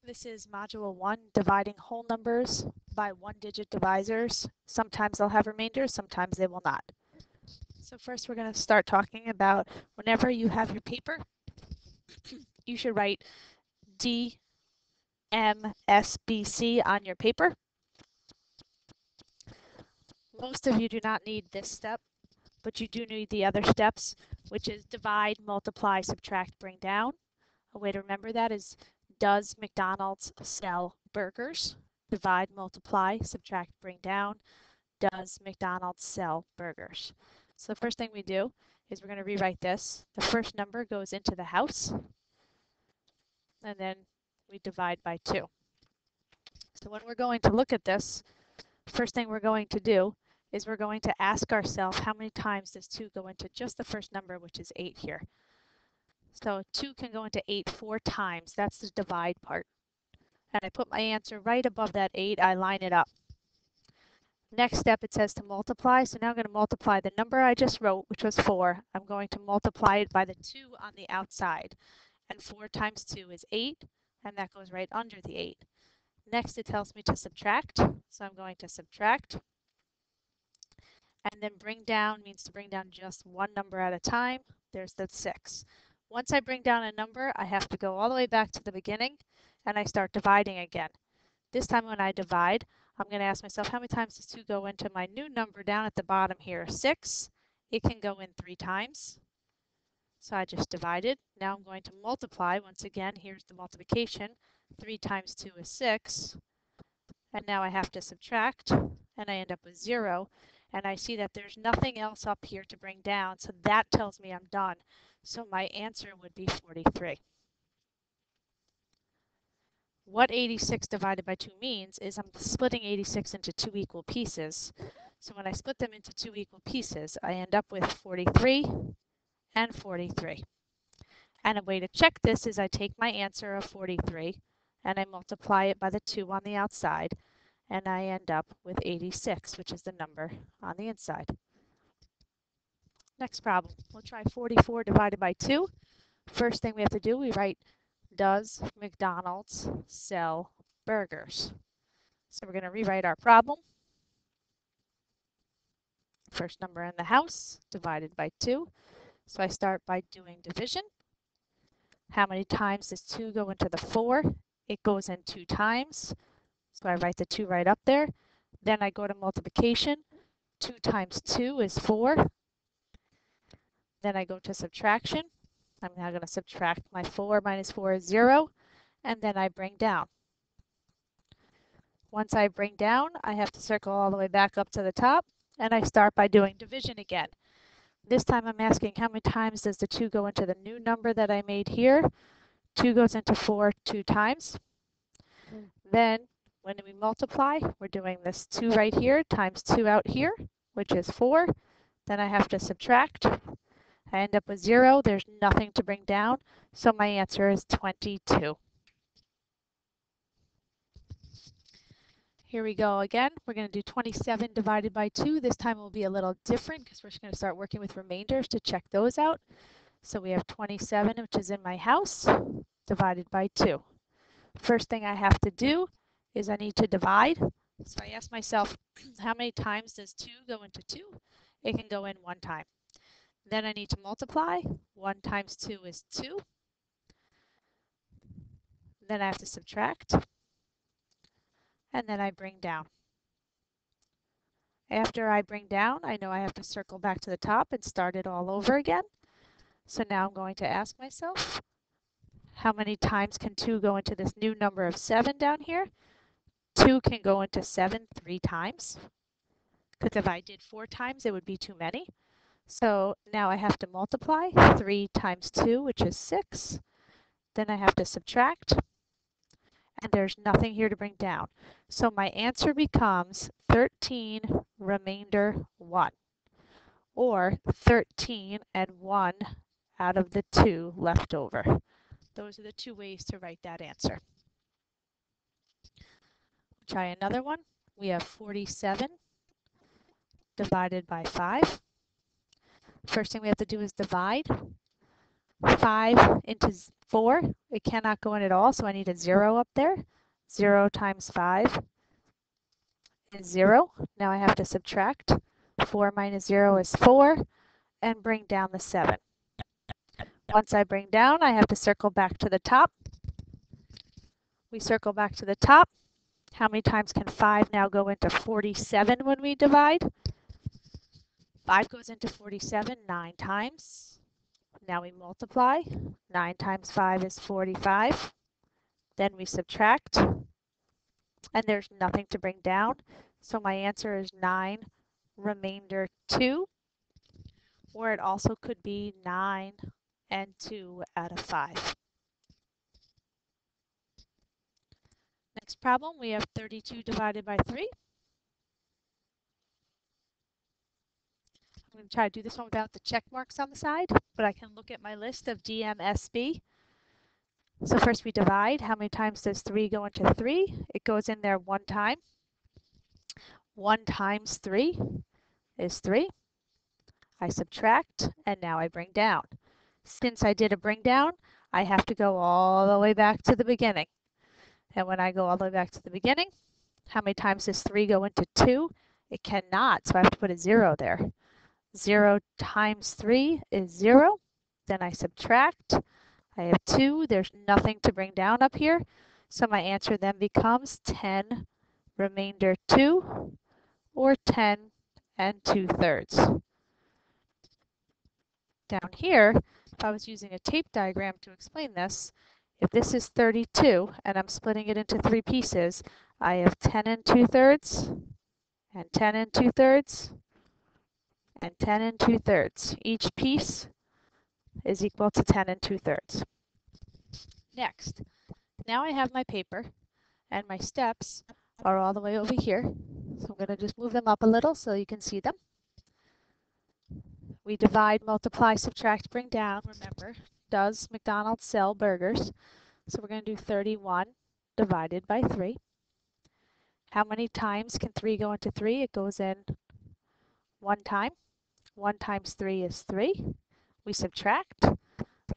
This is Module 1, dividing whole numbers by one-digit divisors. Sometimes they'll have remainders, sometimes they will not. So first we're going to start talking about whenever you have your paper, you should write D, M, S, B, C on your paper. Most of you do not need this step, but you do need the other steps, which is divide, multiply, subtract, bring down. A way to remember that is, does McDonald's sell burgers? Divide, multiply, subtract, bring down. Does McDonald's sell burgers? So the first thing we do is we're going to rewrite this. The first number goes into the house, and then we divide by 2. So when we're going to look at this, first thing we're going to do is we're going to ask ourselves how many times does 2 go into just the first number, which is 8 here. So 2 can go into 8 4 times. That's the divide part. And I put my answer right above that 8. I line it up. Next step, it says to multiply. So now I'm going to multiply the number I just wrote, which was 4. I'm going to multiply it by the 2 on the outside. And 4 times 2 is 8, and that goes right under the 8. Next, it tells me to subtract. So I'm going to subtract. And then bring down means to bring down just one number at a time. There's the 6. Once I bring down a number, I have to go all the way back to the beginning, and I start dividing again. This time when I divide, I'm going to ask myself, how many times does 2 go into my new number down at the bottom here? 6. It can go in 3 times. So I just divided. Now I'm going to multiply. Once again, here's the multiplication. 3 times 2 is 6. And now I have to subtract, and I end up with 0. And I see that there's nothing else up here to bring down, so that tells me I'm done. So my answer would be 43. What 86 divided by 2 means is I'm splitting 86 into 2 equal pieces. So when I split them into 2 equal pieces, I end up with 43 and 43. And a way to check this is I take my answer of 43 and I multiply it by the 2 on the outside, and I end up with 86, which is the number on the inside. Next problem, we'll try 44 divided by 2. First thing we have to do, we write, does McDonald's sell burgers? So we're going to rewrite our problem. First number in the house divided by 2. So I start by doing division. How many times does 2 go into the 4? It goes in 2 times. So I write the 2 right up there. Then I go to multiplication. 2 times 2 is 4. Then I go to subtraction. I'm now going to subtract my 4 minus 4 is 0. And then I bring down. Once I bring down, I have to circle all the way back up to the top. And I start by doing division again. This time I'm asking how many times does the 2 go into the new number that I made here. 2 goes into 4 2 times. Then when we multiply, we're doing this 2 right here times 2 out here, which is 4. Then I have to subtract. I end up with 0. There's nothing to bring down, so my answer is 22. Here we go again. We're going to do 27 divided by 2. This time will be a little different because we're just going to start working with remainders to check those out. So we have 27, which is in my house, divided by 2. First thing I have to do is I need to divide. So I ask myself, how many times does 2 go into 2? It can go in 1 time. Then I need to multiply. 1 times 2 is 2. Then I have to subtract. And then I bring down. After I bring down, I know I have to circle back to the top and start it all over again. So now I'm going to ask myself, how many times can 2 go into this new number of 7 down here? 2 can go into 7 3 times. Because if I did 4 times, it would be too many. So now I have to multiply. 3 times 2, which is 6. Then I have to subtract. And there's nothing here to bring down. So my answer becomes 13 remainder 1. Or 13 and 1 out of the 2 left over. Those are the 2 ways to write that answer. Try another one. We have 47 divided by 5. First thing we have to do is divide. 5 into 4. It cannot go in at all, so I need a 0 up there. 0 times 5 is 0. Now I have to subtract. 4 minus 0 is 4, and bring down the 7. Once I bring down, I have to circle back to the top. We circle back to the top. How many times can 5 now go into 47 when we divide? 5 goes into 47 9 times. Now we multiply. 9 times 5 is 45. Then we subtract. And there's nothing to bring down. So my answer is 9 remainder 2. Or it also could be 9 and 2 out of 5. Next problem, we have 32 divided by 3. I'm going to try to do this one without the check marks on the side, but I can look at my list of DMSB. So first we divide. How many times does 3 go into 3? It goes in there 1 time. 1 times 3 is 3. I subtract, and now I bring down. Since I did a bring down, I have to go all the way back to the beginning. And when I go all the way back to the beginning, how many times does 3 go into 2? It cannot, so I have to put a 0 there. 0 times 3 is 0. Then I subtract. I have 2. There's nothing to bring down up here. So my answer then becomes 10 remainder 2, or 10 and 2/3. Down here, if I was using a tape diagram to explain this, if this is 32 and I'm splitting it into 3 pieces, I have 10 and 2/3, and 10 and 2/3, and 10 and 2/3. Each piece is equal to 10 and 2/3. Next, now I have my paper and my steps are all the way over here. So I'm going to just move them up a little so you can see them. We divide, multiply, subtract, bring down. Remember, does McDonald's sell burgers? So we're going to do 31 divided by 3. How many times can 3 go into 3? It goes in 1 time. 1 times 3 is 3. We subtract.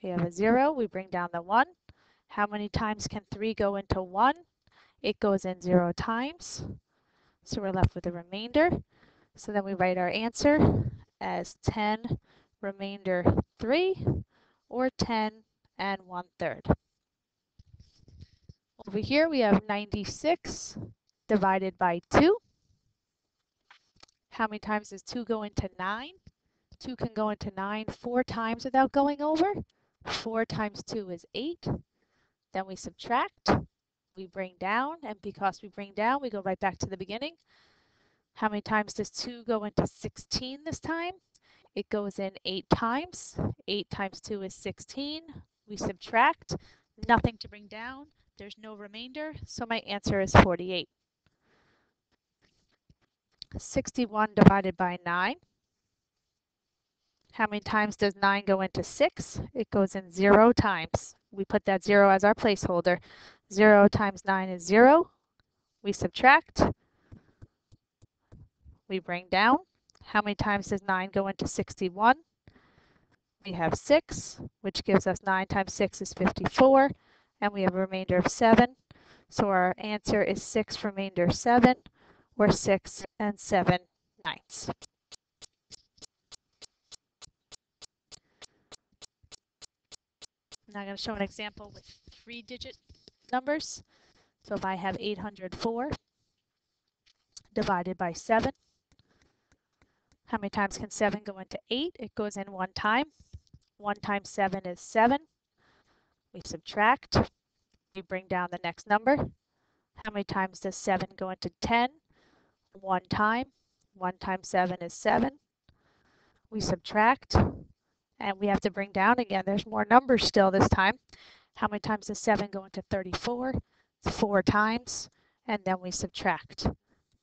We have a 0. We bring down the 1. How many times can 3 go into 1? It goes in 0 times. So we're left with a remainder. So then we write our answer as 10 remainder 3, or 10 and 1/3. Over here we have 96 divided by 2. How many times does 2 go into 9? 2 can go into 9 4 times without going over. 4 times 2 is 8. Then we subtract. We bring down, and because we bring down, we go right back to the beginning. How many times does 2 go into 16 this time? It goes in 8 times. 8 times 2 is 16. We subtract. Nothing to bring down. There's no remainder, so my answer is 48. 61 divided by 9. How many times does 9 go into 6? It goes in 0 times. We put that 0 as our placeholder. 0 times 9 is 0. We subtract. We bring down. How many times does 9 go into 61? We have 6, which gives us 9 times 6 is 54, and we have a remainder of 7. So our answer is 6 remainder 7, or 6 and 7/9. Now I'm going to show an example with 3-digit numbers. So if I have 804 divided by 7, how many times can 7 go into 8? It goes in 1 time. 1 times 7 is 7. We subtract. We bring down the next number. How many times does 7 go into 10? 1 time. 1 times 7 is 7. We subtract. And we have to bring down again. There's more numbers still this time. How many times does 7 go into 34? It's 4 times. And then we subtract.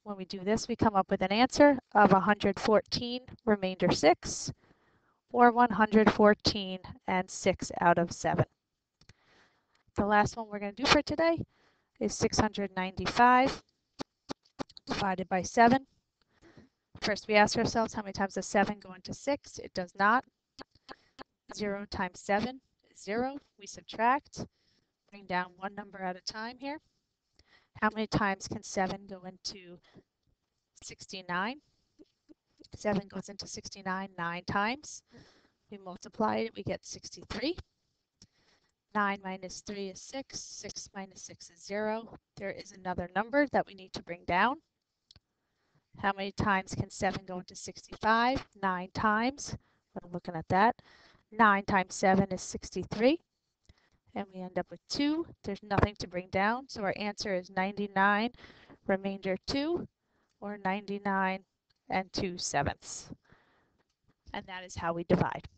When we do this, we come up with an answer of 114 remainder 6, or 114 and 6 out of 7. The last one we're going to do for today is 695 divided by 7. First, we ask ourselves how many times does 7 go into 6? It does not. 0 times 7 0. We subtract, bring down one number at a time here. How many times can 7 go into 69? 7 goes into 69 9 times. We multiply it, we get 63. 9 minus 3 is 6. 6 minus 6 is 0. There is another number that we need to bring down. How many times can 7 go into 65? 9 times. We're looking at that. 9 times 7 is 63. And we end up with 2. There's nothing to bring down, so our answer is 99, remainder 2, or 99 and 2/7. And that is how we divide.